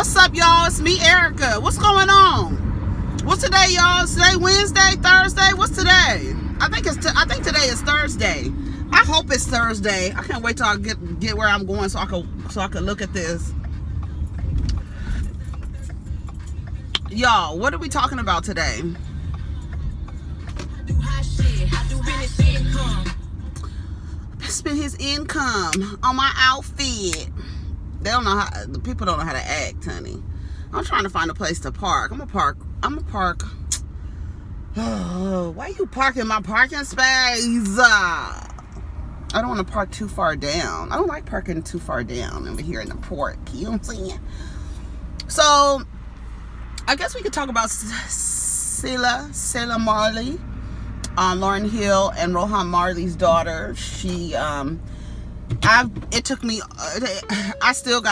What's up, y'all? It's me, Erica. What's going on? What's today, y'all? Is today Wednesday, Thursday? What's today? I think today is Thursday. I hope it's Thursday. I can't wait till I get where I'm going so I can look at this. Y'all, what are we talking about today? Spend his income on my outfit. They don't know how. The people don't know how to act, honey. I'm trying to find a place to park. I'm gonna park. Oh, why you parking my parking space? I don't want to park too far down. I don't like parking too far down over here in the park. You know what I'm saying? So, I guess we could talk about Selah Marley, Lauryn Hill and Rohan Marley's daughter. It took me. I still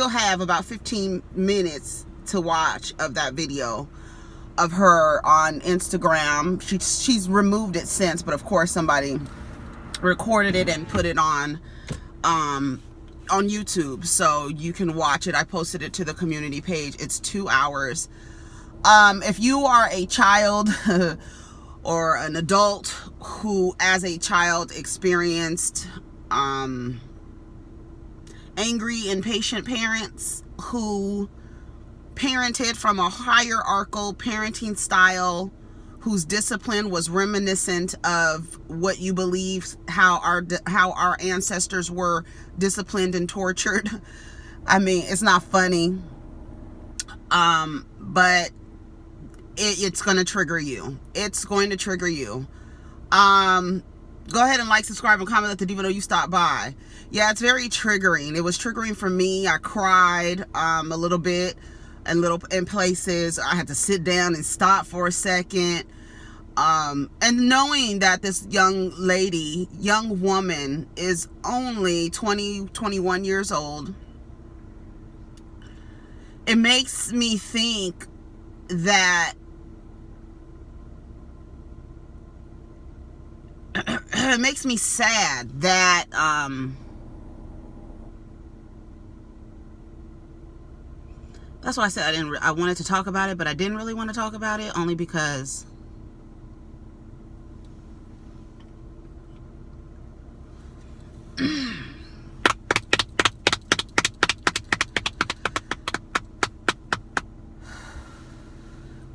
have about 15 minutes to watch of that video of her on Instagram. She's removed it since, but of course somebody recorded it and put it on YouTube, so you can watch it. I posted it to the community page. It's 2 hours. If you are a child or an adult who, as a child, experienced angry, impatient parents who parented from a hierarchical parenting style, whose discipline was reminiscent of what you believe how our ancestors were disciplined and tortured. I mean, it's not funny, but it's going to trigger you. It's going to trigger you. Go ahead and like, subscribe, and comment. Let the diva know you stopped by. Yeah, it's very triggering. It was triggering for me. I cried a little bit in places. I had to sit down and stop for a second. And knowing that this young woman is only 20, 21 years old, it makes me think that it makes me sad that that's why I said I wanted to talk about it, but I didn't really want to talk about it, only because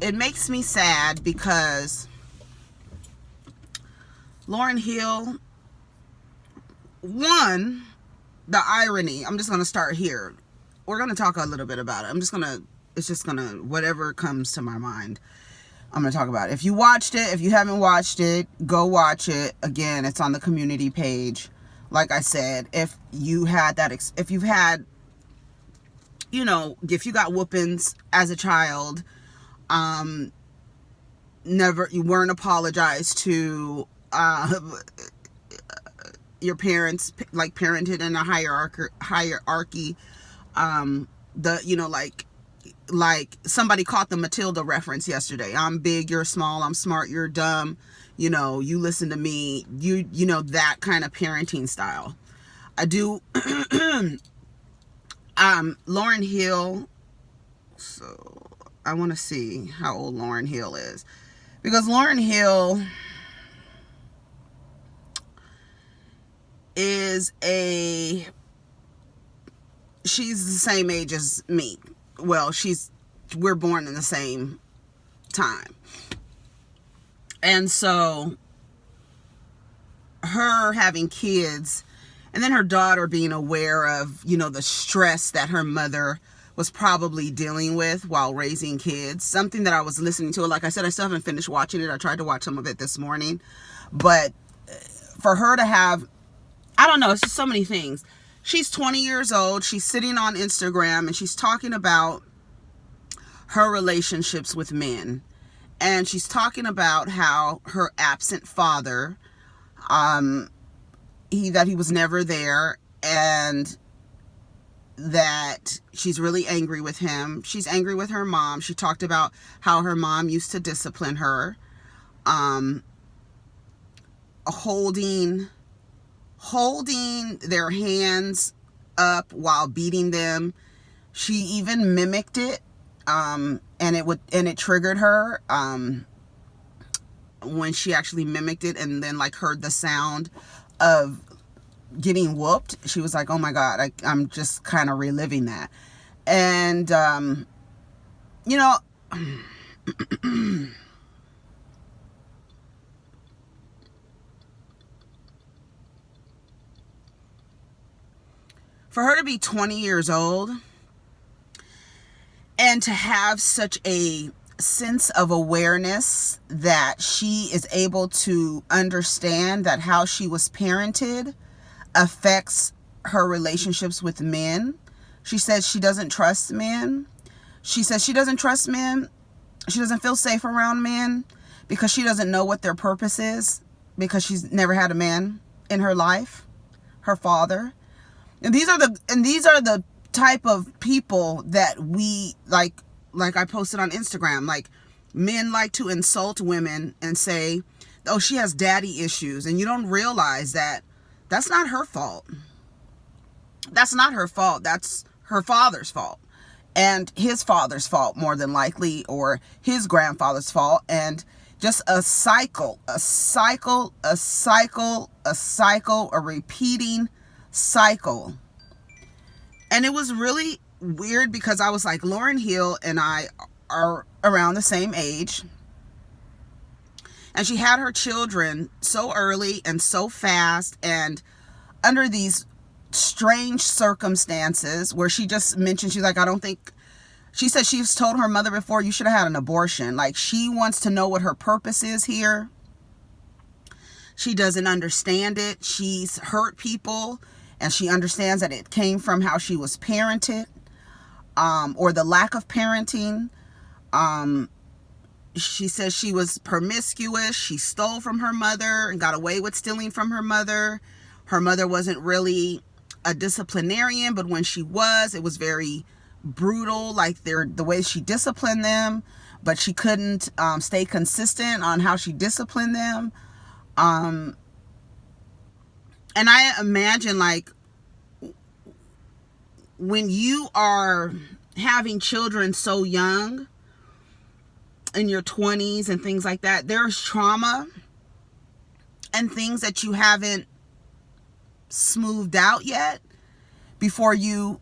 it makes me sad because Lauryn Hill, one, the irony, I'm just going to start here. We're going to talk a little bit about it. It's just going to, whatever comes to my mind, I'm going to talk about it. If you watched it, if you haven't watched it, go watch it. Again, it's on the community page. Like I said, if you had, you got whoopings as a child, you weren't apologized to, your parents like parented in a hierarchy, like somebody caught the Matilda reference yesterday. I'm big, you're small, I'm smart, you're dumb, you listen to me, you know, that kind of parenting style. I do. Lauryn Hill, so I want to see how old Lauryn Hill is, because Lauryn Hill she's the same age as me. Well, we're born in the same time. And so her having kids, and then her daughter being aware of, the stress that her mother was probably dealing with while raising kids. Something that I was listening to. Like I said, I still haven't finished watching it. I tried to watch some of it this morning. But for her to have, I don't know, it's just so many things. She's 20 years old. She's sitting on Instagram and she's talking about her relationships with men. And she's talking about how her absent father, he was never there, and that she's really angry with him. She's angry with her mom. She talked about how her mom used to discipline her, holding their hands up while beating them, She even mimicked it, and it triggered her when she actually mimicked it, and then like heard the sound of getting whooped. She was like, oh my God, I'm just kind of reliving that. And you know, for her to be 20 years old and to have such a sense of awareness that she is able to understand that how she was parented affects her relationships with men. She says she doesn't trust men. She says she doesn't trust men. She doesn't feel safe around men because she doesn't know what their purpose is, because she's never had a man in her life, her father. And these are the type of people that we like I posted on Instagram. Like, men like to insult women and say, oh, she has daddy issues. And you don't realize that that's not her fault. That's not her fault. That's her father's fault. And his father's fault, more than likely, or his grandfather's fault. And just a repeating cycle. And it was really weird because I was like, Lauryn Hill and I are around the same age. And she had her children so early and so fast and under these strange circumstances where she just mentioned, she's like, she said she's told her mother before, you should have had an abortion. Like, she wants to know what her purpose is here. She doesn't understand it. She's hurt people, and she understands that it came from how she was parented, or the lack of parenting. She says she was promiscuous. She stole from her mother and got away with stealing from her mother. Her mother wasn't really a disciplinarian, but when she was, it was very brutal, like the way she disciplined them, but she couldn't stay consistent on how she disciplined them. And I imagine, like, when you are having children so young, in your 20s and things like that, there's trauma and things that you haven't smoothed out yet before you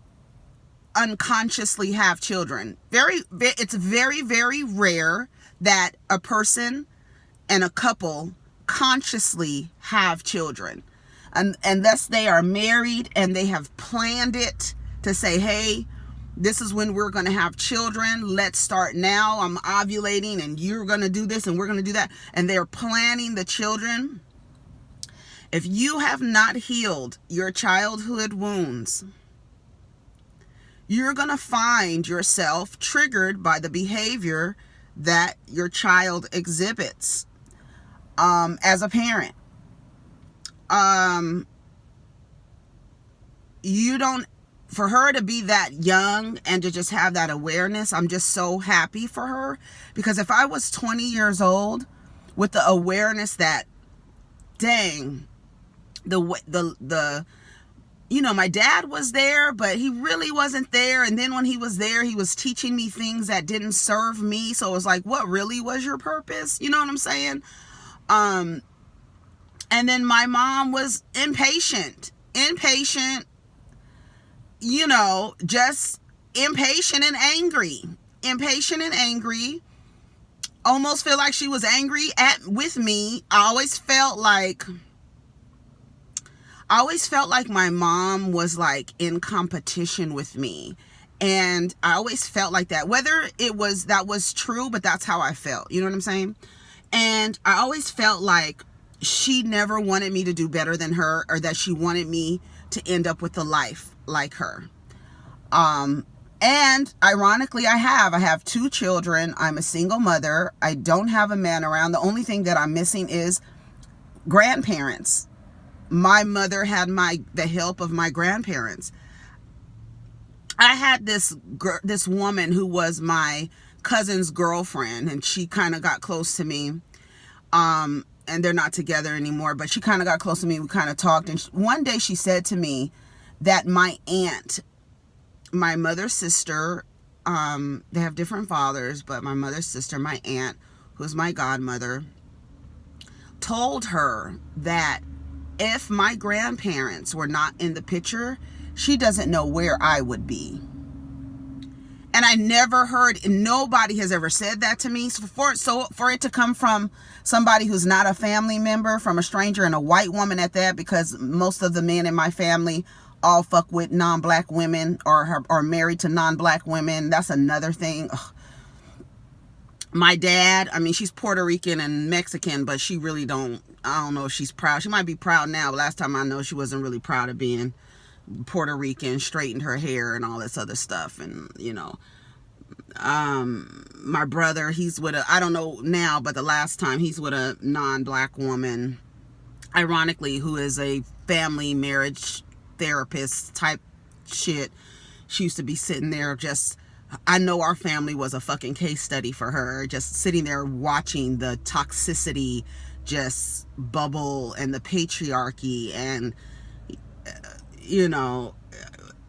unconsciously have children. It's very, very rare that a person and a couple consciously have children, unless they are married and they have planned it to say, hey, this is when we're going to have children. Let's start now. I'm ovulating and you're going to do this and we're going to do that. And they're planning the children. If you have not healed your childhood wounds, you're going to find yourself triggered by the behavior that your child exhibits as a parent. For her to be that young and to just have that awareness, I'm just so happy for her. Because if I was 20 years old with the awareness that, dang, my dad was there, but he really wasn't there. And then when he was there, he was teaching me things that didn't serve me. So it was like, what really was your purpose? You know what I'm saying? And then my mom was impatient, just impatient and angry, almost feel like she was angry with me. I always felt like my mom was like in competition with me. And I always felt like that, whether that was true, but that's how I felt. You know what I'm saying? And I always felt like she never wanted me to do better than her, or that she wanted me to end up with a life like her. And ironically, I have 2 children. I'm a single mother. I don't have a man around. The only thing that I'm missing is grandparents. My mother had the help of my grandparents. I had this woman who was my cousin's girlfriend, and she kind of got close to me. And they're not together anymore, but she kind of got close to me. We kind of talked, and one day she said to me that my aunt my mother's sister, they have different fathers, but my mother's sister, my aunt, who's my godmother, told her that if my grandparents were not in the picture, she doesn't know where I would be. And I never heard, nobody has ever said that to me. So for it to come from somebody who's not a family member, from a stranger, and a white woman at that, because most of the men in my family all fuck with non-black women or are married to non-black women. That's another thing. Ugh. My dad, I mean, she's Puerto Rican and Mexican, but she really I don't know if she's proud. She might be proud now, but last time I know, she wasn't really proud of being Puerto Rican, straightened her hair and all this other stuff. And, you know, my brother, he's with I don't know now, but the last time, he's with a non-black woman, ironically, who is a family marriage therapist type shit. She used to be sitting there just, I know our family was a fucking case study for her, just sitting there watching the toxicity just bubble and the patriarchy and, you know,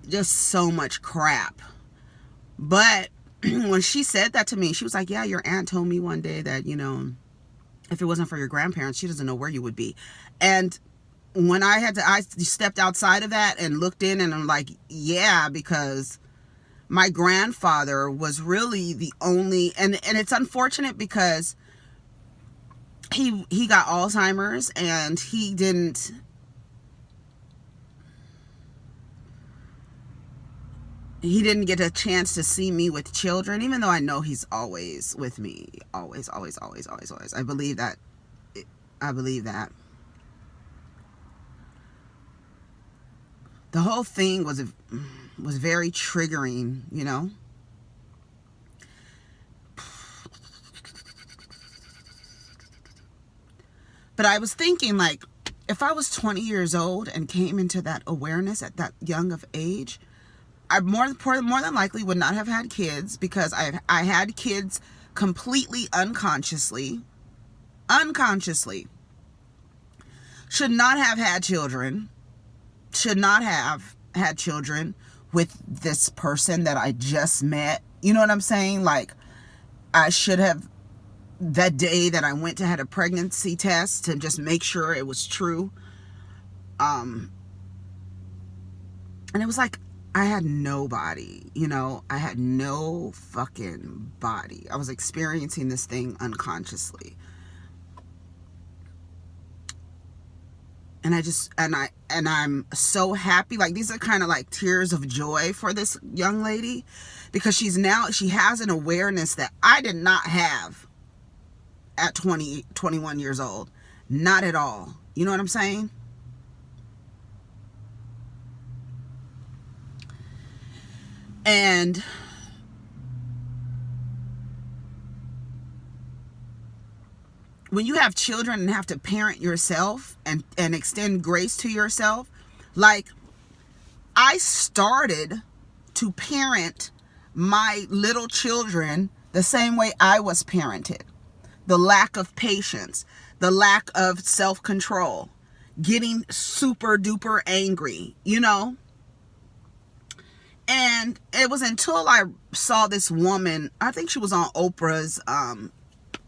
just so much crap. But when she said that to me, she was like, yeah, your aunt told me one day that, you know, if it wasn't for your grandparents, she doesn't know where you would be. And when I stepped outside of that and looked in, and I'm like, yeah, because my grandfather was really the only, and it's unfortunate because he got Alzheimer's, and he didn't get a chance to see me with children, even though I know he's always with me. Always, always, always, always, always. I believe that. The whole thing was very triggering, you know. But I was thinking, like, if I was 20 years old and came into that awareness at that young of age, I more than likely would not have had kids, because I had kids completely unconsciously. Should not have had children. Should not have had children with this person that I just met. You know what I'm saying? Like, I should have, that day that I went to had a pregnancy test to just make sure it was true. And it was like, I had nobody, you know, I had no fucking body. I was experiencing this thing unconsciously. And I'm so happy. Like, these are kind of like tears of joy for this young lady, because she has an awareness that I did not have at 21 years old. Not at all. You know what I'm saying? And when you have children and have to parent yourself and extend grace to yourself, like, I started to parent my little children the same way I was parented. The lack of patience, the lack of self-control, getting super duper angry, you know? And it was until I saw this woman, I think she was on Oprah's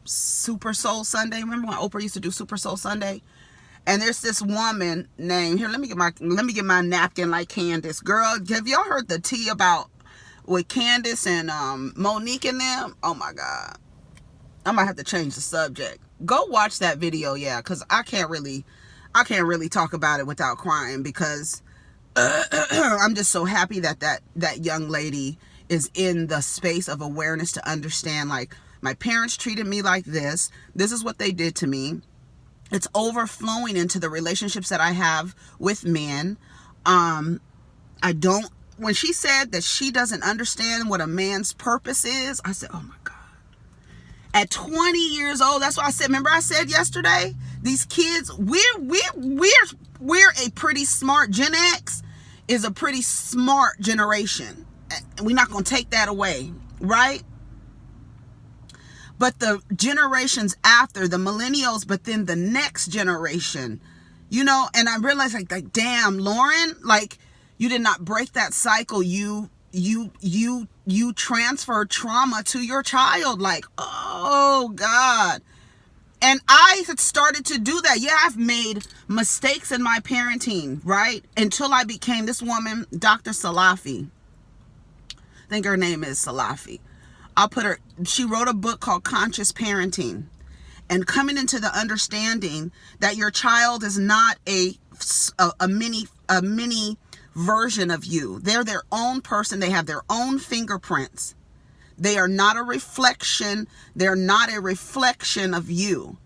Super Soul Sunday. Remember when Oprah used to do Super Soul Sunday? And there's this woman named, here, let me get my napkin like Candace. Girl, have y'all heard the tea about with Candace and Monique and them? Oh my God. I might have to change the subject. Go watch that video, yeah, because I can't really talk about it without crying, because I'm just so happy that young lady is in the space of awareness to understand, like, my parents treated me like this. This is what they did to me. It's overflowing into the relationships that I have with men. When she said that she doesn't understand what a man's purpose is, I said, oh my God. At 20 years old, that's why I said, remember I said yesterday, these kids, we're a pretty smart, Gen X is a pretty smart generation. We're not going to take that away, right? But the generations after, the millennials, but then the next generation, you know, and I realized, like damn, Lauren, like, you did not break that cycle. You you transfer trauma to your child. Like, oh God. And I had started to do that. Yeah, I've made mistakes in my parenting, right? Until I became this woman, Dr. Salafi. I think her name is Salafi. She wrote a book called Conscious Parenting. And coming into the understanding that your child is not a mini version of you. They're their own person. They have their own fingerprints. They are not a reflection. They're not a reflection of you.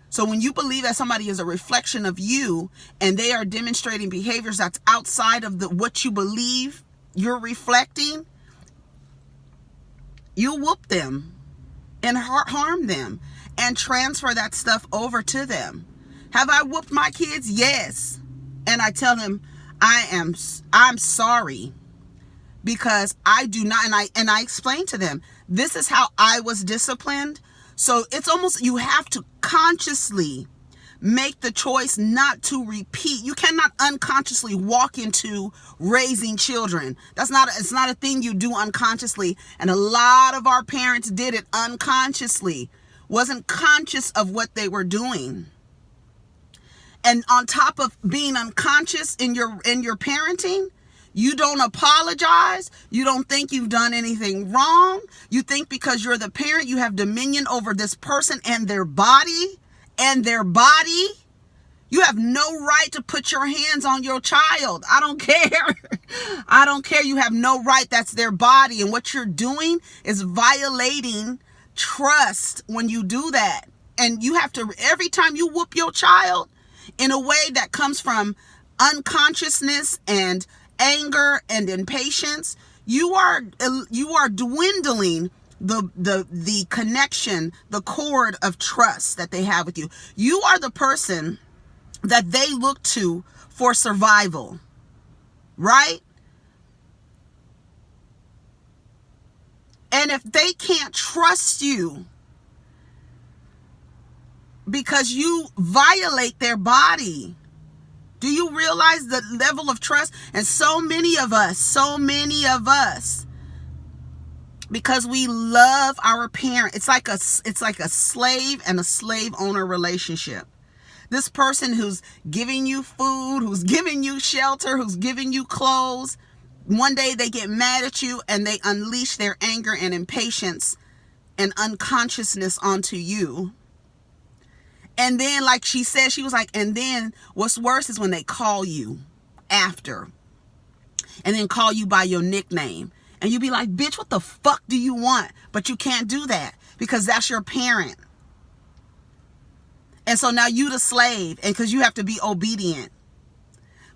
So when you believe that somebody is a reflection of you and they are demonstrating behaviors that's outside of what you believe you're reflecting, you whoop them and harm them and transfer that stuff over to them. Have I whooped my kids? Yes. And I tell them, I'm sorry, because I do not, and I explain to them, this is how I was disciplined. So it's almost, you have to consciously make the choice not to repeat. You cannot unconsciously walk into raising children. It's not a thing you do unconsciously. And a lot of our parents did it unconsciously, wasn't conscious of what they were doing. And on top of being unconscious in your parenting, you don't apologize. You don't think you've done anything wrong. You think because you're the parent, you have dominion over this person and their body. You have no right to put your hands on your child. I don't care. I don't care. You have no right. That's their body. And what you're doing is violating trust when you do that. And you have to, every time you whoop your child in a way that comes from unconsciousness and anger and impatience, you are dwindling the connection, the cord of trust that they have with you. You are the person that they look to for survival, right? And if they can't trust you because you violate their body, do you realize the level of trust? And so many of us, because we love our parent, it's like a slave and a slave owner relationship. This person who's giving you food, who's giving you shelter, who's giving you clothes, one day they get mad at you and they unleash their anger and impatience and unconsciousness onto you. And then, like she said, she was like, and then what's worse is when they call you after and then call you by your nickname. And you be like, bitch, what the fuck do you want? But you can't do that because that's your parent. And so now you the slave, and because you have to be obedient.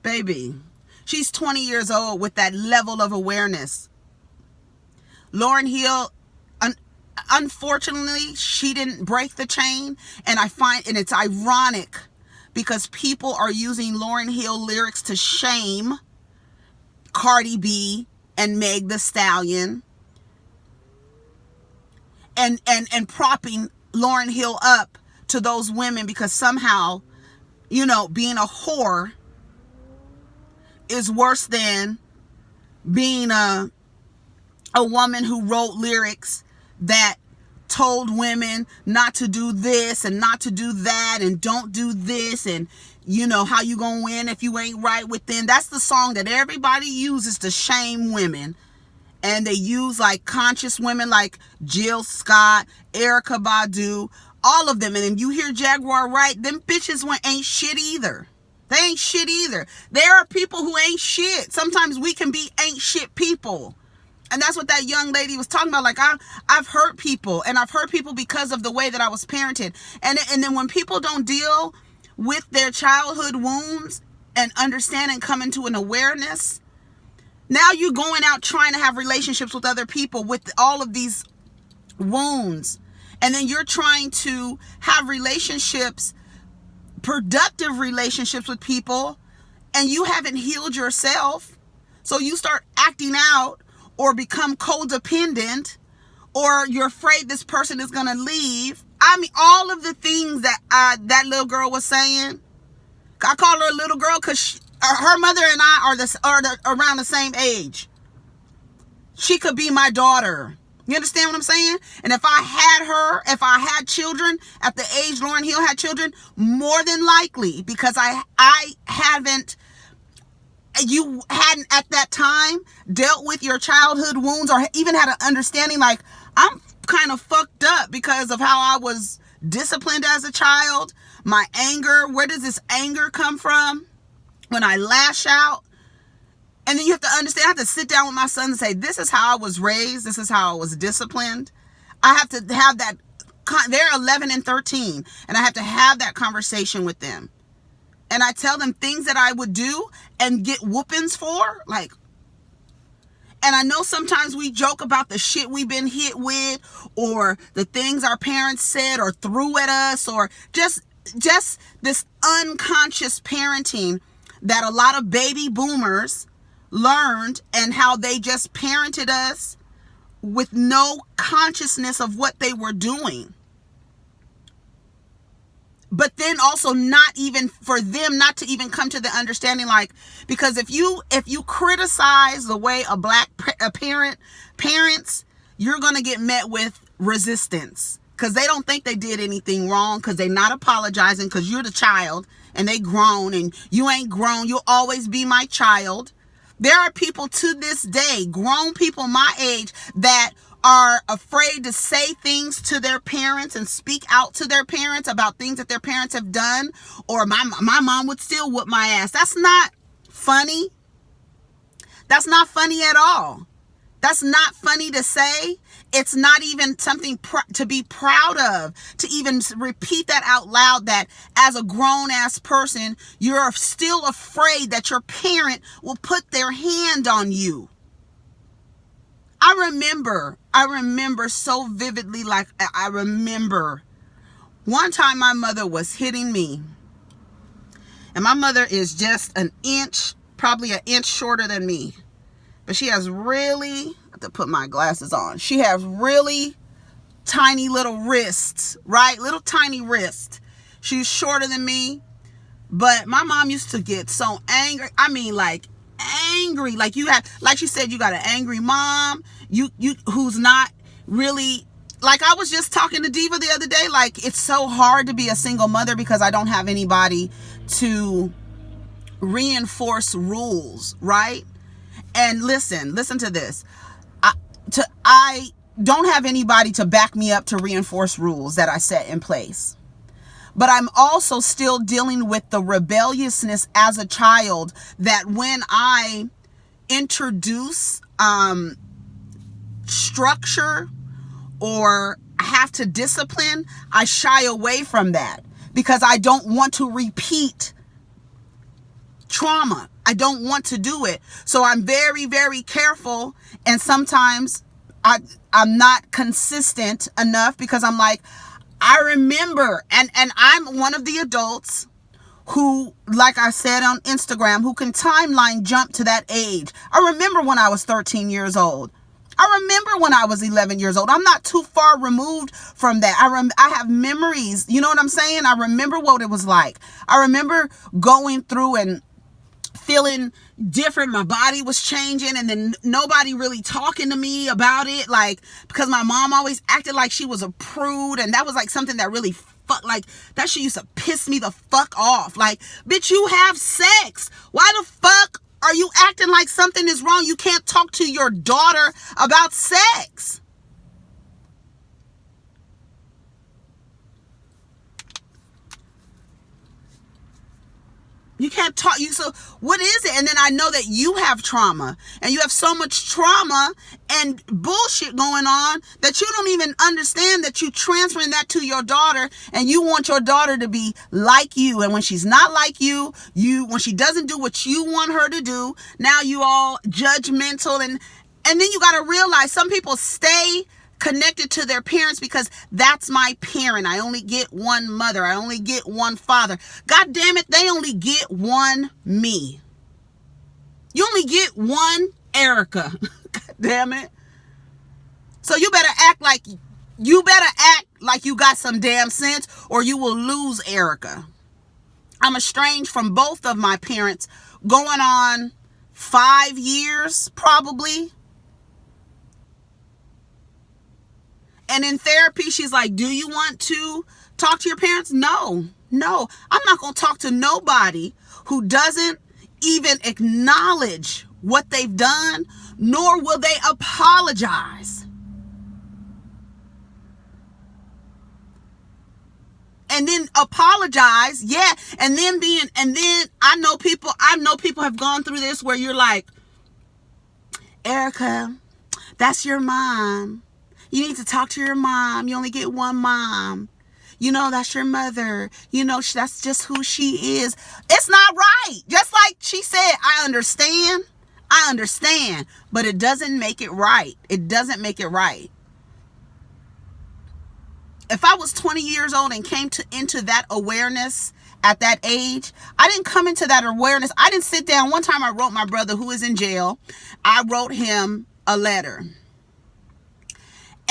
Baby, she's 20 years old with that level of awareness. Lauryn Hill, unfortunately, she didn't break the chain. And it's ironic because people are using Lauryn Hill lyrics to shame Cardi B and Meg the Stallion and propping Lauryn Hill up to those women because somehow, being a whore is worse than being a woman who wrote lyrics that told women not to do this and not to do that and don't do this and how you gonna win if you ain't right within. That's the song that everybody uses to shame women. And they use like conscious women like Jill Scott, Erykah Badu, all of them. And then you hear Jaguar Wright, them bitches ain't shit either. They ain't shit either. There are people who ain't shit. Sometimes we can be ain't shit people. And that's what that young lady was talking about. Like, I've hurt people, and I've hurt people because of the way that I was parented. And then when people don't deal with their childhood wounds and understand and come into an awareness, now you're going out trying to have relationships with other people with all of these wounds. And then you're trying to have relationships, productive relationships with people, and you haven't healed yourself. So you start acting out or become codependent, or you're afraid this person is going to leave. I mean, all of the things that that little girl was saying. I call her a little girl because her mother and I are around the same age. She could be my daughter. You understand what I'm saying? And if I had children at the age Lauryn Hill had children, more than likely, because you hadn't at that time dealt with your childhood wounds or even had an understanding, like, I'm kind of fucked up because of how I was disciplined as a child. My anger, where does this anger come from when I lash out? And then you have to understand, I have to sit down with my son and say, this is how I was raised. This is how I was disciplined. I have to have that. They're 11 and 13. And I have to have that conversation with them. And I tell them things that I would do and get whoopings for. Like, and I know sometimes we joke about the shit we've been hit with, or the things our parents said or threw at us, or just this unconscious parenting that a lot of baby boomers learned, and how they just parented us with no consciousness of what they were doing. But then also not even for them not to even come to the understanding, like, because if you criticize the way a black parents, you're going to get met with resistance, because they don't think they did anything wrong, because they're not apologizing, because you're the child and they grown and you ain't grown. You'll always be my child. There are people to this day, grown people my age, that are afraid to say things to their parents and speak out to their parents about things that their parents have done, or my mom would still whoop my ass. That's not funny. That's not funny at all. That's not funny to say. It's not even something to be proud of, to even repeat that out loud, that as a grown-ass person, you're still afraid that your parent will put their hand on you. I remember so vividly, like, I remember one time my mother was hitting me. And my mother is just probably an inch shorter than me. But she has really, I have to put my glasses on. She has really tiny little wrists, right? Little tiny wrists. She's shorter than me. But my mom used to get so angry. I mean, like, angry. Like, like she said, you got an angry mom. You who's not really, like, I was just talking to Diva the other day. Like, it's so hard to be a single mother because I don't have anybody to reinforce rules, right? And listen to this. I don't have anybody to back me up to reinforce rules that I set in place. But I'm also still dealing with the rebelliousness as a child, that when I introduce structure or have to discipline, I shy away from that because I don't want to repeat trauma. I don't want to do it. So I'm very, very careful. And sometimes I'm not consistent enough because I'm like, I remember, and I'm one of the adults who, like I said on Instagram, who can timeline jump to that age. I remember when I was 13 years old. I remember when I was 11 years old. I'm not too far removed from that. I have memories. You know what I'm saying? I remember what it was like. I remember going through and feeling different. My body was changing, and then nobody really talking to me about it, like, because my mom always acted like she was a prude, and that was like something that really like, that shit used to piss me the fuck off. Like, bitch, you have sex. Why the fuck are you acting like something is wrong? You can't talk to your daughter about sex. You can't talk. So what is it? And then I know that you have trauma, and you have so much trauma and bullshit going on that you don't even understand that you transferring that to your daughter, and you want your daughter to be like you. And when she's not like you, when she doesn't do what you want her to do, now you all judgmental. And then you got to realize some people stay connected to their parents because that's my parent. I only get one mother. I only get one father. God damn it, they only get one me. You only get one Erica. God damn it. So you better act like you got some damn sense, or you will lose Erica. I'm estranged from both of my parents going on 5 years probably. And in therapy, she's like, do you want to talk to your parents? No, I'm not going to talk to nobody who doesn't even acknowledge what they've done, nor will they apologize. And then apologize, yeah, and then I know people have gone through this where you're like, Erica, that's your mom. You need to talk to your mom. You only get one mom. You know, that's your mother. You know, that's just who she is. It's not right. Just like she said, I understand, but it doesn't make it right. It doesn't make it right. If I was 20 years old and came into that awareness at that age, I didn't come into that awareness. I didn't sit down. One time I wrote my brother who is in jail. I wrote him a letter.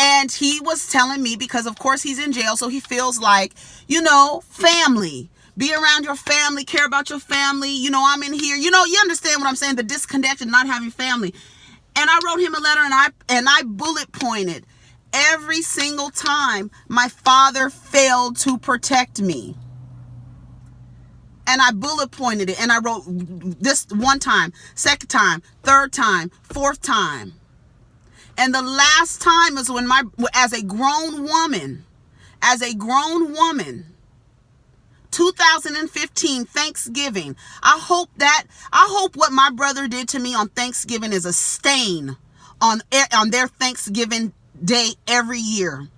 And he was telling me, because of course he's in jail, so he feels like, you know, family. Be around your family, care about your family. You know, I'm in here. You know, you understand what I'm saying? The disconnection, not having family. And I wrote him a letter, and I bullet pointed every single time my father failed to protect me. And I bullet pointed it, and I wrote this one time, second time, third time, fourth time. And the last time was when as a grown woman, 2015 Thanksgiving. I hope what my brother did to me on Thanksgiving is a stain on their Thanksgiving day every year.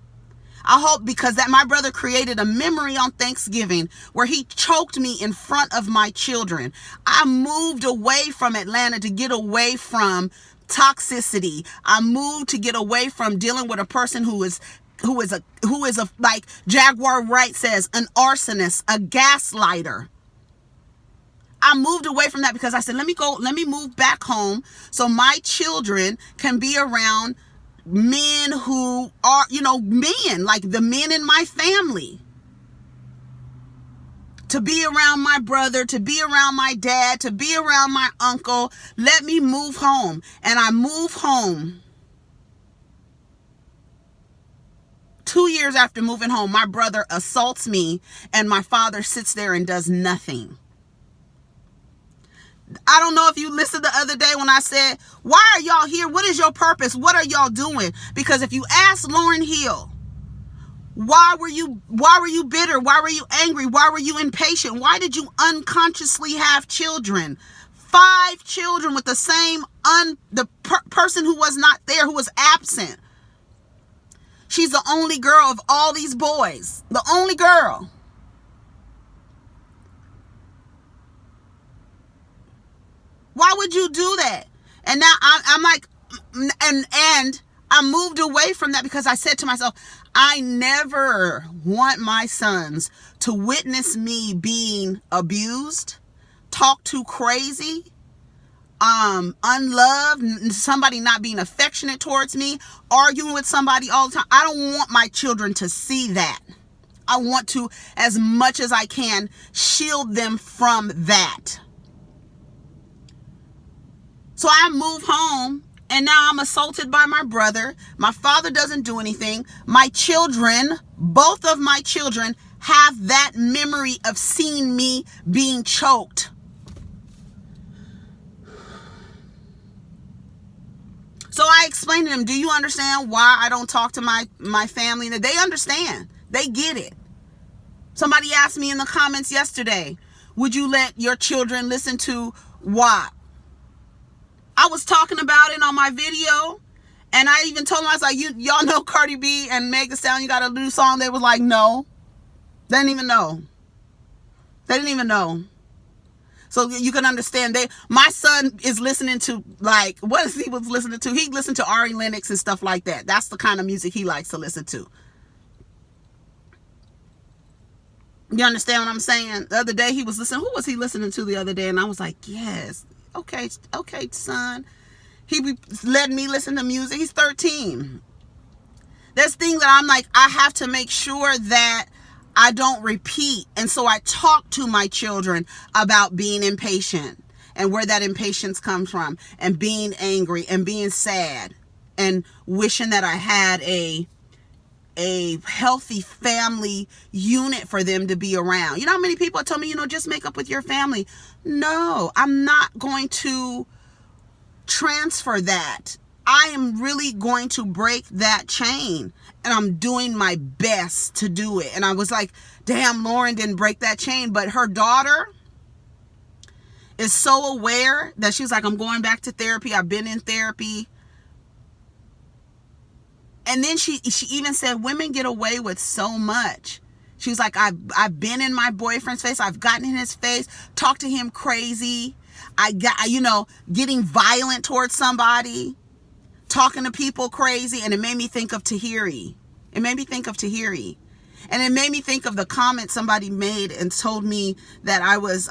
I hope, because that my brother created a memory on Thanksgiving where he choked me in front of my children. I moved away from Atlanta to get away from toxicity. I moved to get away from dealing with a person who is a, like Jaguar Wright says, an arsonist, a gaslighter. I moved away from that because I said, let me move back home so my children can be around men who are, you know, men, like the men in my family. To be around my brother, to be around my dad, to be around my uncle. Let me move home. And I move home. 2 years after moving home, my brother assaults me and my father sits there and does nothing. I don't know if you listened the other day when I said, why are y'all here? What is your purpose? What are y'all doing? Because if you ask Lauryn Hill, why were you bitter? Why were you angry? Why were you impatient? Why did you unconsciously have children? 5 children with the same person who was not there, who was absent. She's the only girl of all these boys. The only girl. Why would you do that? And now I'm like, and I moved away from that because I said to myself, I never want my sons to witness me being abused, talked to crazy, unloved, somebody not being affectionate towards me, arguing with somebody all the time. I don't want my children to see that. I want to, as much as I can, shield them from that. So I move home, and now I'm assaulted by my brother. My father doesn't do anything. My children, both of my children, have that memory of seeing me being choked. So I explained to them, do you understand why I don't talk to my family? And they understand. They get it. Somebody asked me in the comments yesterday, would you let your children listen to WAP? I was talking about it on my video, and I even told them, I was like, y'all know Cardi B and Meg Thee Stallion got a new song? They was like, no. They didn't even know. So you can understand, my son is listening to, like, what is he was listening to? He listened to Ari Lennox and stuff like that. That's the kind of music he likes to listen to. You understand what I'm saying? The other day he was listening. Who was he listening to the other day? And I was like, yes. Okay, son. He let me listen to music. He's 13. There's things that I'm like, I have to make sure that I don't repeat. And so I talk to my children about being impatient and where that impatience comes from, and being angry and being sad and wishing that I had a a healthy family unit for them to be around. You know how many people tell me, just make up with your family. No, I'm not going to transfer that. I am really going to break that chain, and I'm doing my best to do it. And I was like, damn, Lauren didn't break that chain. But her daughter is so aware that she's like, I'm going back to therapy. I've been in therapy. And then she even said, women get away with so much. She was like, I've been in my boyfriend's face. I've gotten in his face, talked to him crazy. I got, getting violent towards somebody, talking to people crazy. And it made me think of Tahiri. And it made me think of the comment somebody made and told me that I was,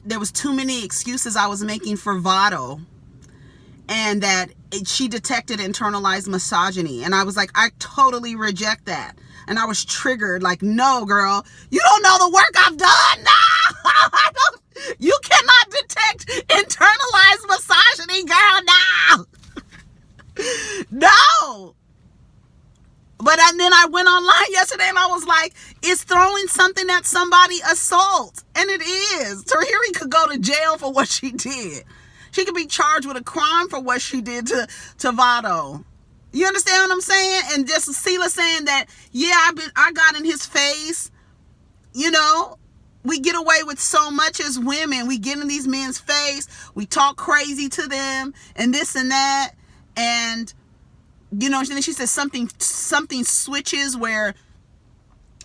there was too many excuses I was making for Vado. And that she detected internalized misogyny. And I was like, I totally reject that. And I was triggered, like, no, girl, you don't know the work I've done. No, you cannot detect internalized misogyny, girl, no. No. But then I went online yesterday and I was like, it's throwing something at somebody assault. And it is. Tahiri could go to jail for what she did. She could be charged with a crime for what she did to Vado. You understand what I'm saying? And just Selah saying that, yeah, I got in his face. We get away with so much as women. We get in these men's face. We talk crazy to them and this and that. And, then she says something switches where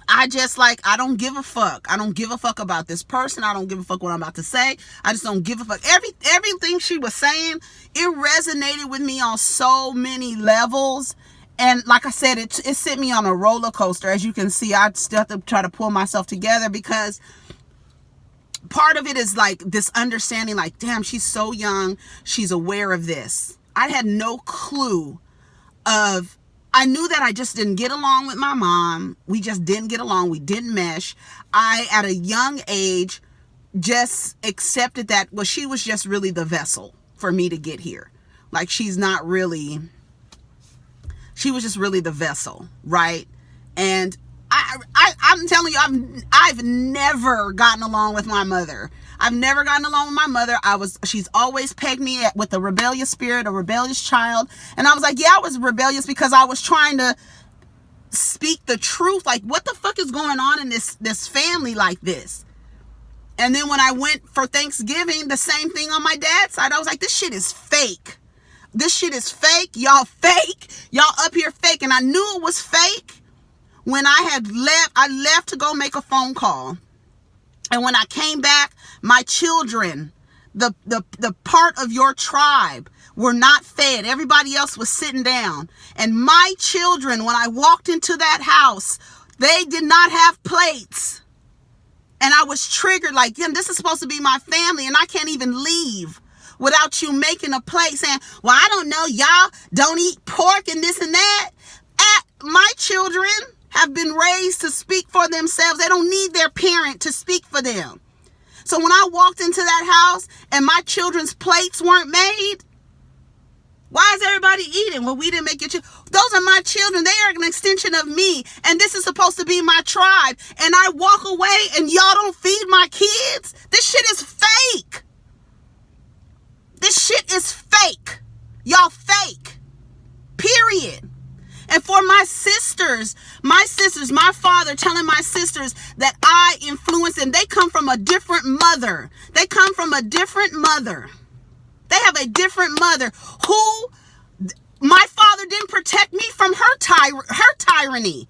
I just I don't give a fuck. I don't give a fuck about this person. I don't give a fuck what I'm about to say. I just don't give a fuck. Everything she was saying, it resonated with me on so many levels. And like I said, it sent me on a roller coaster. As you can see, I still have to try to pull myself together because part of it is this understanding, damn, she's so young. She's aware of this. I had no clue I knew that I just didn't get along with my mom. We just didn't get along. We didn't mesh. I, at a young age, just accepted that, well, she was just really the vessel for me to get here. She was just really the vessel, right? And I'm telling you, I've never gotten along with my mother. She's always pegged me with a rebellious spirit, a rebellious child. And I was like, yeah, I was rebellious because I was trying to speak the truth. What the fuck is going on in this family like this? And then when I went for Thanksgiving, the same thing on my dad's side. I was like, this shit is fake. This shit is fake. Y'all fake. Y'all up here fake. And I knew it was fake when I left to go make a phone call. And when I came back, my children, the part of your tribe, were not fed. Everybody else was sitting down. And my children, when I walked into that house, they did not have plates. And I was triggered this is supposed to be my family and I can't even leave without you making a plate saying, well, I don't know, y'all don't eat pork and this and that. My children have been raised to speak for themselves. They don't need their parent to speak for them. So when I walked into that house and my children's plates weren't made, why is everybody eating? Well, we didn't make it. Those are my children. They are an extension of me. And this is supposed to be my tribe. And I walk away and y'all don't feed my kids? This shit is fake. This shit is fake. Y'all fake. Period. And for my sisters, my father telling my sisters that I influence them. They come from a different mother. They have a different mother who my father didn't protect me from her tyranny.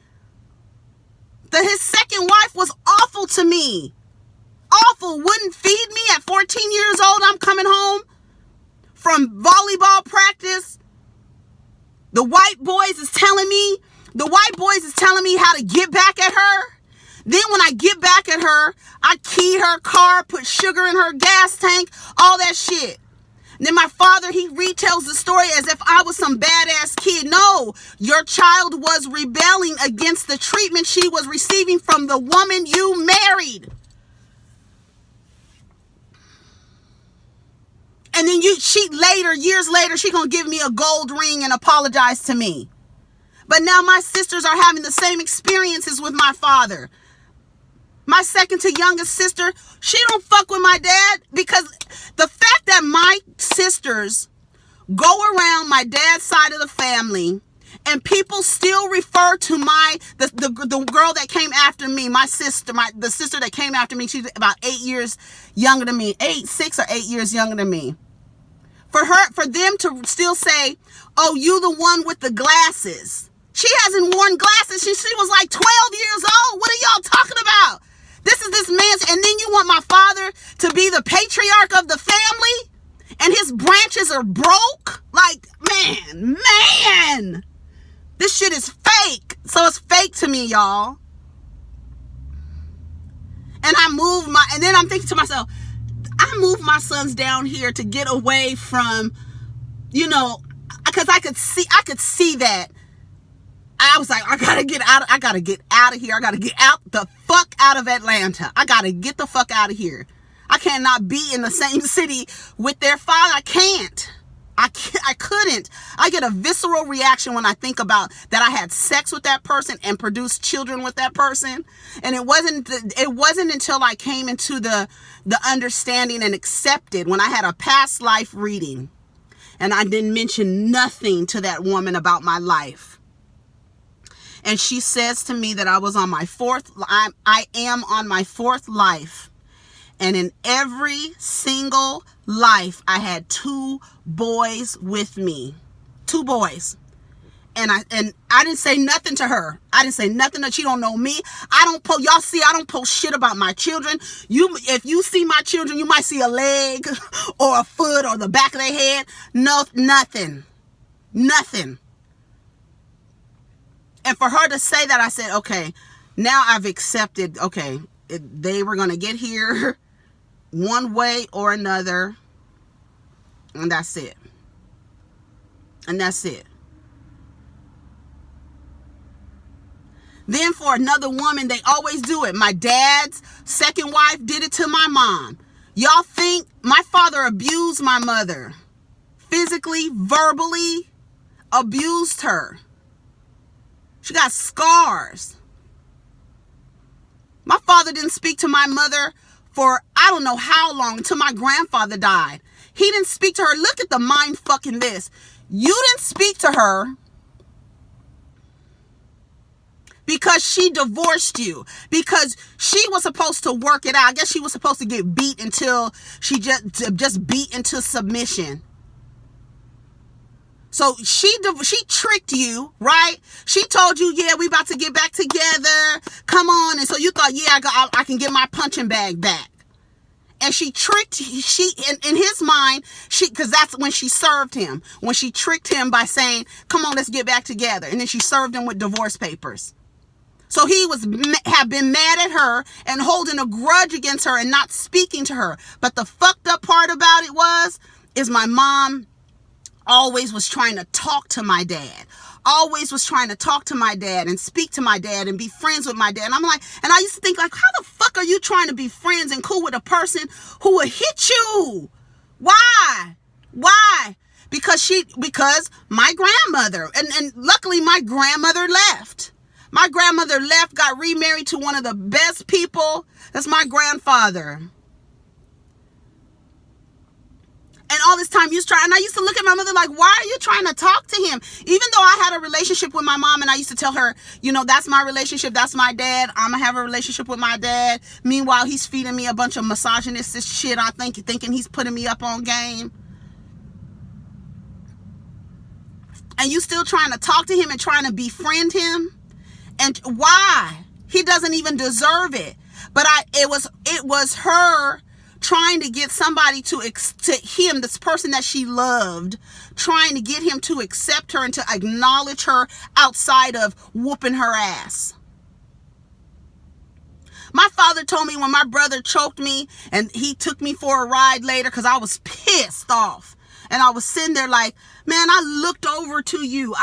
His second wife was awful to me. Awful. Wouldn't feed me at 14 years old. I'm coming home from volleyball practice. The white boys is telling me how to get back at her. Then when I get back at her, I key her car, put sugar in her gas tank, all that shit. And then my father, he retells the story as if I was some badass kid. No, your child was rebelling against the treatment she was receiving from the woman you married. And then years later, she gonna give me a gold ring and apologize to me. But now my sisters are having the same experiences with my father. My second to youngest sister, she don't fuck with my dad, because the fact that my sisters go around my dad's side of the family and people still refer to the girl that came after me, my sister, the sister that came after me, she's about 8 years younger than me, 6 or 8 years younger than me. For them to still say, oh, you the one with the glasses. She hasn't worn glasses since she was like 12 years old. What are y'all talking about? This is this man's, and then you want my father to be the patriarch of the family, and his branches are broke? Like, man, this shit is fake. So it's fake to me, y'all. And and then I'm thinking to myself, I moved my sons down here to get away from, because I could see that. I was like, I gotta get out of here. I gotta get the fuck out of Atlanta. I gotta get the fuck out of here. I cannot be in the same city with their father. I can't. I couldn't. I get a visceral reaction when I think about that I had sex with that person and produced children with that person. And it wasn't until I came into the understanding and accepted, when I had a past life reading and I didn't mention nothing to that woman about my life. And she says to me that I was on my I am on my fourth life. And in every single life, I had 2 boys with me. 2 boys. And I didn't say nothing to her. I didn't say nothing that she don't know me. Y'all see, I don't post shit about my children. If you see my children, you might see a leg or a foot or the back of their head. No, nothing. And for her to say that, I said, okay, now I've accepted, okay, they were going to get here one way or another. And that's it. Then for another woman, they always do it. My dad's second wife did it to my mom. Y'all think my father abused my mother? Physically, verbally abused her. She got scars. My father didn't speak to my mother for I don't know how long, until my grandfather died. He didn't speak to her. Look at the mind fucking this. You didn't speak to her because she divorced you, because she was supposed to work it out. I guess she was supposed to get beat until she just beat into submission. So she tricked you, right? She told you, yeah, we about to get back together. Come on. And so you thought, yeah, I can get my punching bag back. And she tricked, in his mind, because that's when she served him. When she tricked him by saying, come on, let's get back together. And then she served him with divorce papers. So he have been mad at her and holding a grudge against her and not speaking to her. But the fucked up part about it is my mom always was trying to talk to my dad. Always was trying to talk to my dad and speak to my dad and be friends with my dad. And I'm like, and I used to think, like, how the fuck are you trying to be friends and cool with a person who will hit you? Why? Because my grandmother, and luckily my grandmother left. My grandmother left, got remarried to one of the best people. That's my grandfather. And all this time and I used to look at my mother like, why are you trying to talk to him? Even though I had a relationship with my mom, and I used to tell her, that's my relationship, that's my dad, I'm gonna have a relationship with my dad. Meanwhile, he's feeding me a bunch of misogynistic shit, thinking he's putting me up on game. And you still trying to talk to him and trying to befriend him? And why? He doesn't even deserve it. But it was her trying to get somebody to him, this person that she loved, trying to get him to accept her and to acknowledge her outside of whooping her ass. My father told me when my brother choked me and he took me for a ride later because I was pissed off. And I was sitting there like, man, I looked over to you.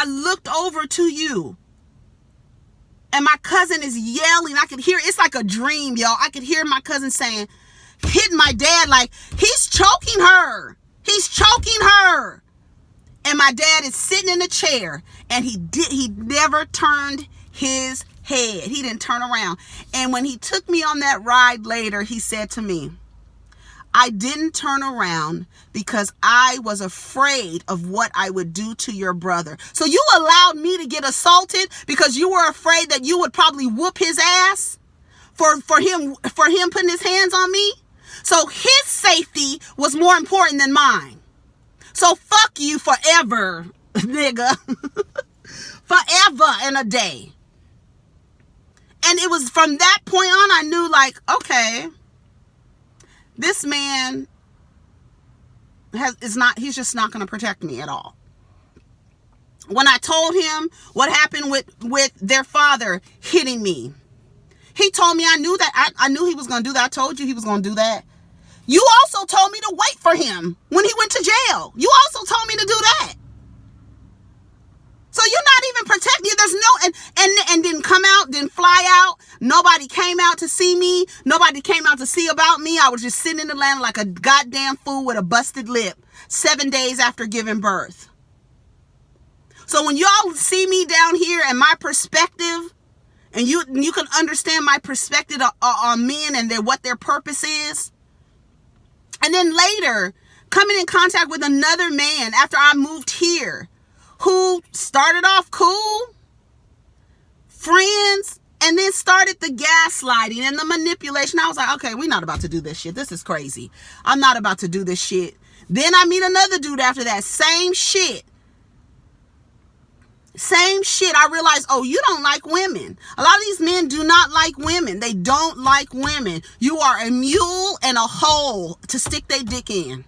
And my cousin is yelling. I could hear, it's like a dream, y'all. I could hear my cousin saying, hitting my dad like, he's choking her. And my my dad is sitting in the chair, and he never turned his head. He didn't turn around. And when he took me on that ride later, he said to me, I didn't turn around because I was afraid of what I would do to your brother. So you allowed me to get assaulted because you were afraid that you would probably whoop his ass for him putting his hands on me? So his safety was more important than mine. So fuck you forever, nigga. Forever and a day. And it was from that point on I knew, like, okay, this man he's just not going to protect me at all. When I told him what happened with their father hitting me, he told me, I knew that. I knew he was going to do that. I told you he was going to do that. You also told me to wait for him when he went to jail. You also told me to do that. So you're not even protecting you. There's no, and didn't come out, didn't fly out. Nobody came out to see me. Nobody came out to see about me. I was just sitting in Atlanta like a goddamn fool with a busted lip 7 days after giving birth. So when y'all see me down here and my perspective, and you can understand my perspective on men and what their purpose is. And then later, coming in contact with another man after I moved here, who started off cool, friends, and then started the gaslighting and the manipulation. I was like, okay, we're not about to do this shit. This is crazy. I'm not about to do this shit. Then I meet another dude after that. Same shit. Same shit. I realized, oh, you don't like women. A lot of these men do not like women. They don't like women. You are a mule and a hole to stick their dick in.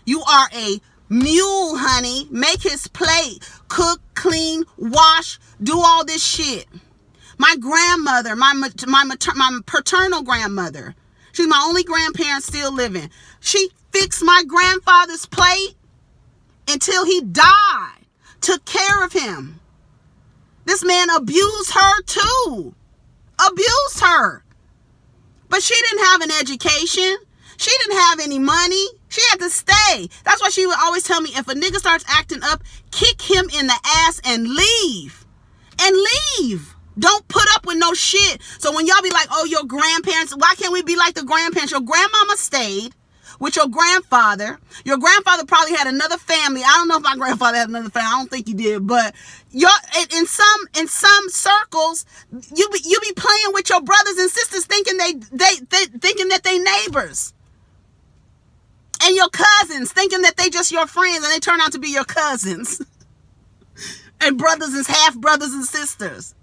You are a mule, honey. Make his plate. Cook, clean, wash, do all this shit. My grandmother, my paternal grandmother, she's my only grandparent still living. She fixed my grandfather's plate until he died. Took care of him. This man abused her too. Abused her. But she didn't have an education. She didn't have any money. She had to stay. That's why she would always tell me, if a nigga starts acting up, kick him in the ass and leave. And leave. Don't put up with no shit. So when y'all be like, oh, your grandparents, why can't we be like the grandparents? Your grandmama stayed with your grandfather. Your grandfather probably had another family. I don't know if my grandfather had another family. I don't think he did. But in some circles, you be playing with your brothers and sisters, thinking thinking that they neighbors, and your cousins thinking that they just your friends, and they turn out to be your cousins and brothers and half brothers and sisters.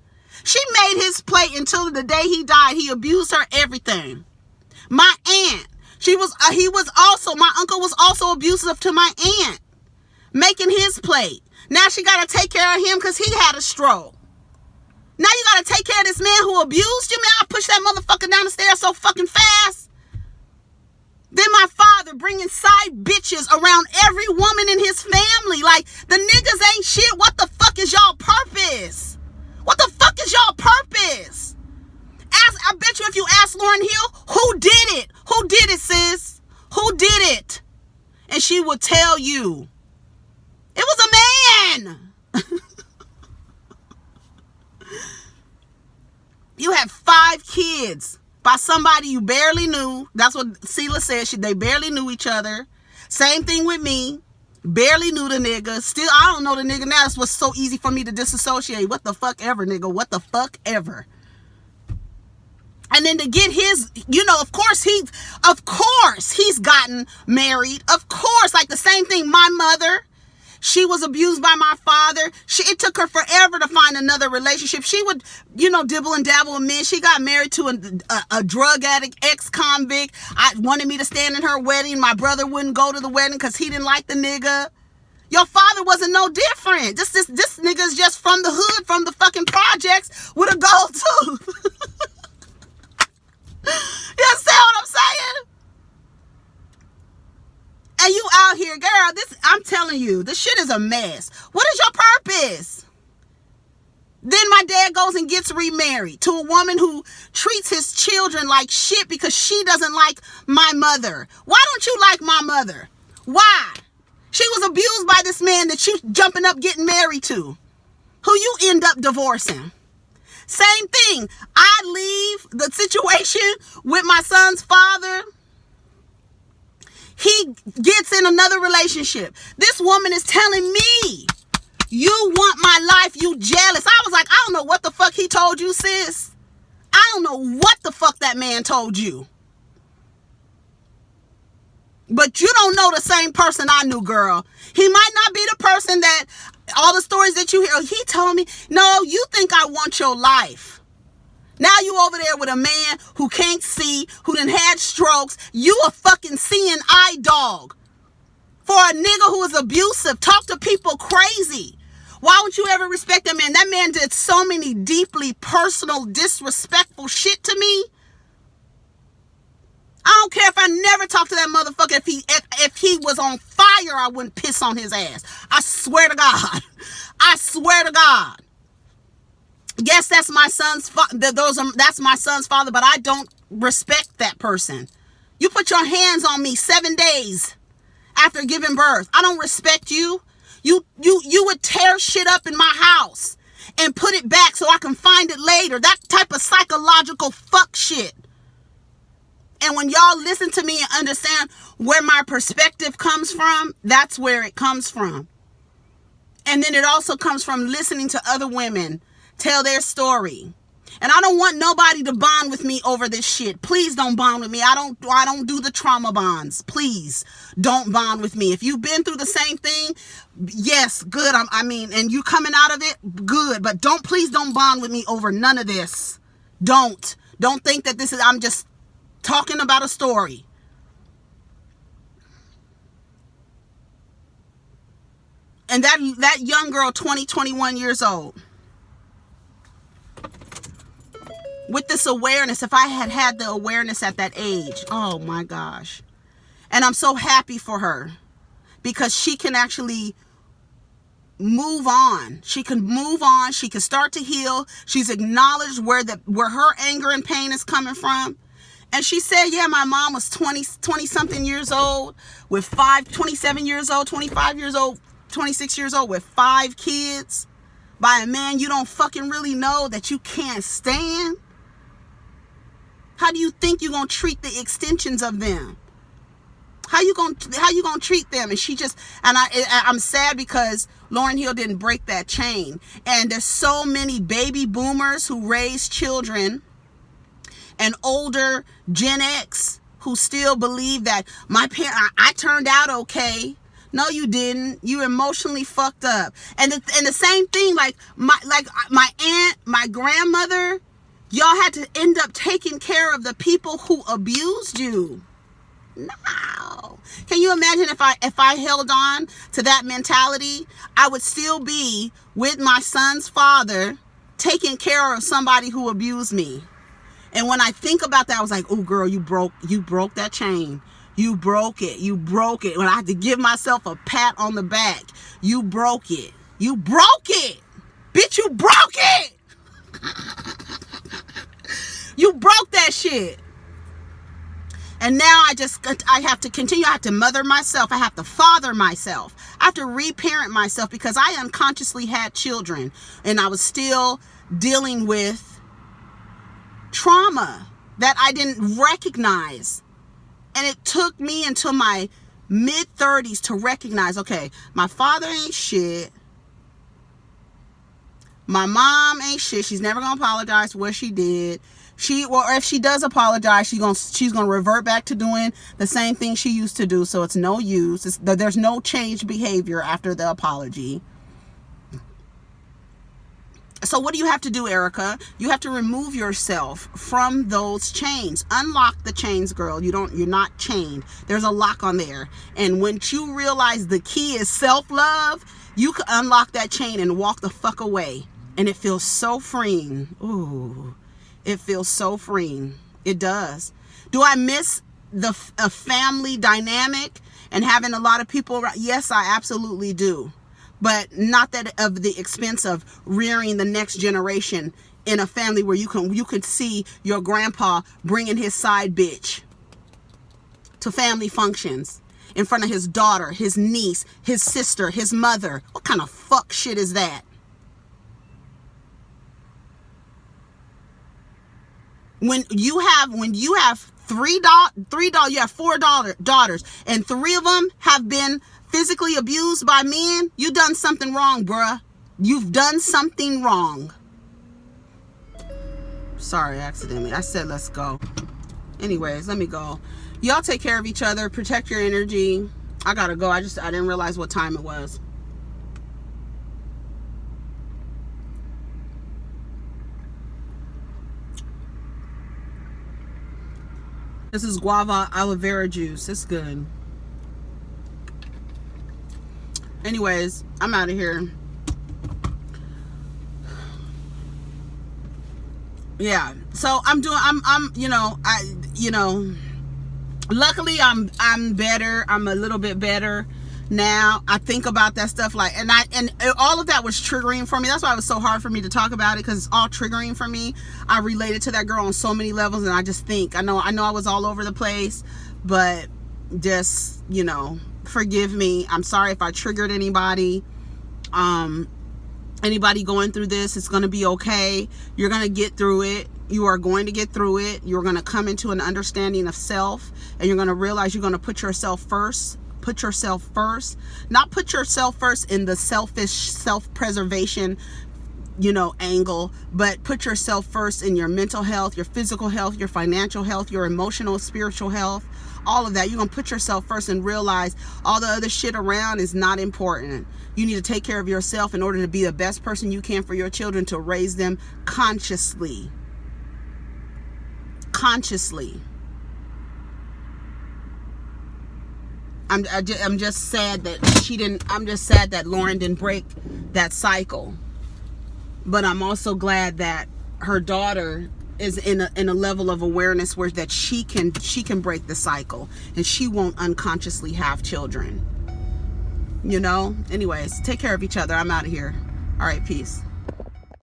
She made his plate until the day he died. He abused her everything. My aunt. My uncle was also abusive to my aunt, making his plate. Now she got to take care of him because he had a stroke. Now you got to take care of this man who abused you. Man, I pushed that motherfucker down the stairs so fucking fast. Then my father bringing side bitches around every woman in his family. Like, the niggas ain't shit. What the fuck is y'all purpose? What the fuck is y'all purpose? I bet you if you ask Lauryn Hill, who did it? Who did it, sis? Who did it? And she would tell you, it was a man. You had 5 kids by somebody you barely knew. That's what Selah said. They barely knew each other. Same thing with me. Barely knew the nigga. Still, I don't know the nigga now. That's what's so easy for me to disassociate. What the fuck ever, nigga. What the fuck ever. And then to get his, of course he's gotten married. Of course, like the same thing. My mother, she was abused by my father. It took her forever to find another relationship. She would, dibble and dabble with men. She got married to a drug addict, ex-convict. I wanted me to stand in her wedding. My brother wouldn't go to the wedding because he didn't like the nigga. Your father wasn't no different. This nigga's just from the hood, from the fucking projects with a gold tooth. You understand what I'm saying? And you out here, girl, I'm telling you, this shit is a mess. What is your purpose? Then my dad goes and gets remarried to a woman who treats his children like shit because she doesn't like my mother. Why don't you like my mother? Why? She was was abused by this man that you jumping up getting married to, who you end up divorcing. Same thing. I leave the situation with my son's father. He gets in another relationship. This woman is telling me, you want my life, you jealous. I was like, I don't know what the fuck he told you, sis. I don't know what the fuck that man told you. But you don't know the same person I knew, girl. He might not be the person that all the stories that you hear. He told me, no, you think I want your life. Now you over there with a man who can't see, who done had strokes. You a fucking seeing eye dog. For a nigga who is abusive, talk to people crazy. Why would you ever respect that man? That man did so many deeply personal, disrespectful shit to me. I don't care if I never talked to that motherfucker. If he was on fire, I wouldn't piss on his ass. I swear to God. I swear to God. Yes, that's my son's that's my son's father, but I don't respect that person. You put your hands on me 7 days after giving birth. I don't respect you. You would tear shit up in my house and put it back so I can find it later. That type of psychological fuck shit. And when y'all listen to me and understand where my perspective comes from, that's where it comes from. And then it also comes from listening to other women tell their story. And I don't want nobody to bond with me over this shit. Please don't bond with me. I don't do the trauma bonds. Please don't bond with me. If you've been through the same thing, yes, good. And you coming out of it, good. But please don't bond with me over none of this. Don't think that I'm just talking about a story. And that young girl, 21 years old, with this awareness, if I had the awareness at that age, oh my gosh. And I'm so happy for her because she can actually move on. She can move on. She can start to heal. She's acknowledged where her anger and pain is coming from. And she said, yeah, my mom was 20 something years old with 27 years old, 25 years old, 26 years old with 5 kids by a man you don't fucking really know, that you can't stand. How do you think you're going to treat the extensions of them? How you going to treat them? And she just, and I'm sad because Lauryn Hill didn't break that chain. And there's so many baby boomers who raise children and older Gen X who still believe that I turned out okay. No, you didn't. You emotionally fucked up. And the same thing, like my aunt, my grandmother, y'all had to end up taking care of the people who abused you. No. Can you imagine if I held on to that mentality? I would still be with my son's father taking care of somebody who abused me. And when I think about that, I was like, oh, girl, you broke that chain. You broke it. You broke it. When I had to give myself a pat on the back, you broke it. You broke it. Bitch, you broke it. You broke that shit. And now I have to continue. I have to mother myself. I have to father myself. I have to reparent myself because I unconsciously had children and I was still dealing with trauma that I didn't recognize. And it took me until my mid-30s to recognize, okay, my father ain't shit. My mom ain't shit. She's never going to apologize for what she did. Or if she does apologize, she's gonna revert back to doing the same thing she used to do. So it's no use. There's no changed behavior after the apology. So what do you have to do, Erica? You have to remove yourself from those chains. Unlock the chains, girl. You're not chained. There's a lock on there. And once you realize the key is self-love, you can unlock that chain and walk the fuck away. And it feels so freeing. Ooh. It feels so freeing. It does. Do I miss a family dynamic and having a lot of people around? Yes, I absolutely do. But not that of the expense of rearing the next generation in a family where you could see your grandpa bringing his side bitch to family functions. in front of his daughter, his niece, his sister, his mother. What kind of fuck shit is that? When you have you have four daughters, and 3 of them have been physically abused by men, you done something wrong, bruh. You've done something wrong. Sorry, accidentally. I said let's go. Anyways, let me go. Y'all take care of each other. Protect your energy. I gotta go. I didn't realize what time it was. This is guava aloe vera juice. It's good. Anyways, I'm out of here. Yeah. So I'm luckily I'm better. I'm a little bit better now. I think about that stuff like, and all of that was triggering for me. That's why it was so hard for me to talk about it, because it's all triggering for me. I related to that girl on so many levels, and I just think, I know I was all over the place, but just, forgive me. I'm sorry if I triggered anybody. Anybody going through this, it's going to be okay. You're going to get through it. You are going to get through it. You're going to come into an understanding of self, and you're going to realize you're going to put yourself first. Put yourself first. Not put yourself first in the selfish self-preservation, angle, but put yourself first in your mental health, your physical health, your financial health, your emotional, spiritual health, all of that. You're going to put yourself first and realize all the other shit around is not important. You need to take care of yourself in order to be the best person you can for your children, to raise them consciously. I'm just sad that I'm just sad that Lauren didn't break that cycle. But I'm also glad that her daughter is in a level of awareness where that she can break the cycle, and she won't unconsciously have children. Anyways, take care of each other. I'm out of here. All right, peace.